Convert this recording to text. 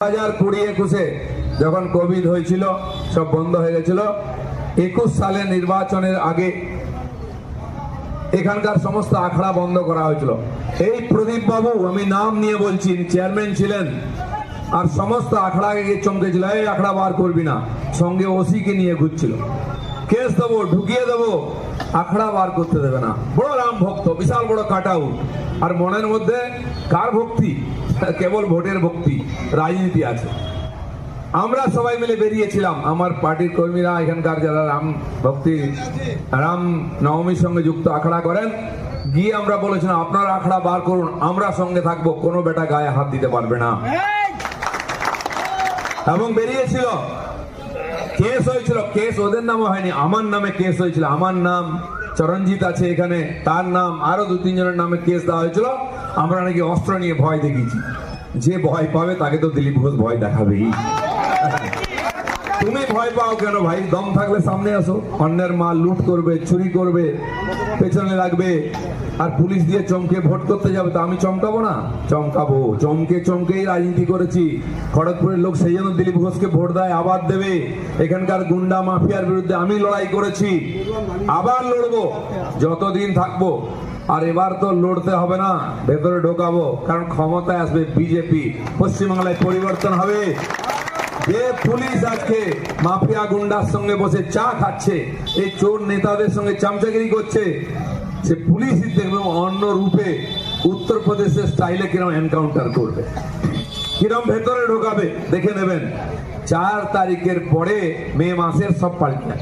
2020-21 যখন কোভিড হয়েছিল, সব বন্ধ হয়ে গেছিল। 21 সালে নির্বাচনের আগে এখানকার সমস্ত আখড়া বন্ধ করা হয়েছিল। এই প্রদীপ বাবু, আমি নাম নিয়ে বলছি, চেয়ারম্যান ছিলেন, আর সমস্ত আখড়াকে চমকেছিল, এই আখড়া বার করবি না, সঙ্গে ওসিকে নিয়ে ঘুরছিল, কেস দেবো, ঢুকিয়ে দেবো, আখড়া বার করতে দেবে না। বড় রাম ভক্ত, বিশাল বড় কাটাউট, আর মনের মধ্যে কার ভক্তি? কেবল ভোটের ভক্তি, রাজনীতি আছে। আমরা সবাই মিলে বেরিয়েছিলাম, আমার পার্টির কর্মীরা, এখানকার যারা রাম ভক্তি, রাম নবমীর সঙ্গে যুক্ত আখড়া করেন, গিয়ে আমরা বলেছিলাম আপনারা আখড়া বার করুন, আমরা সঙ্গে থাকবো, কোনো বেটা গায়ে হাত দিতে পারবে না। এবং বেরিয়েছিল, কেস হয়েছিল, কেস ওদের নামে হয়নি, আমার নামে কেস হয়েছিল। আমার নাম চরণজিৎ আছে এখানে, তার নাম, আরো 2-3 জনের নামে কেস দেওয়া হয়েছিল। আমরা নাকি অস্ত্র নিয়ে ভয় দেখিয়েছি। যে ভয় পাবে তাকে তো দিলীপ ঘোষ ভয় দেখাবেই। তুমি ভয় পাও কেন ভাই? দম থাকলে সামনে আসো। অন্যের মাল লুট করবে, চুরি করবে, পেছনে লাগবে, আর পুলিশ দিয়ে চমকে ভোট করতে যাবে, তো আমি চমকাবো না? চমকাবো। চমকেই রাজনীতি করেছি। খড়গপুরের লোক সেই জন্য দিলীপ ঘোষকে ভোট দেয়, আবার দেবে। এখানকার গুন্ডা মাফিয়ার বিরুদ্ধে আমি লড়াই করেছি, আবার লড়বো যতদিন থাকবো। আর এবার তো লড়তে হবে না, ভেতরে ঢোকাবো, কারণ ক্ষমতায় আসবে বিজেপি, পশ্চিমবাংলায় পরিবর্তন হবে। যে পুলিশ আজকে মাফিয়া গুন্ডার সঙ্গে বসে চা খাচ্ছে, এই চোর নেতাদের সঙ্গে চামচাগিরি করছে, সে পুলিশই দেখবে অন্য রূপে উত্তরপ্রদেশের স্টাইলে কিরম এনকাউন্টার করবে, কিরম ভেতরে ঢোকাবে, দেখে নেবেন। 4 তারিখের পরে মে মাসের সব পাল্টে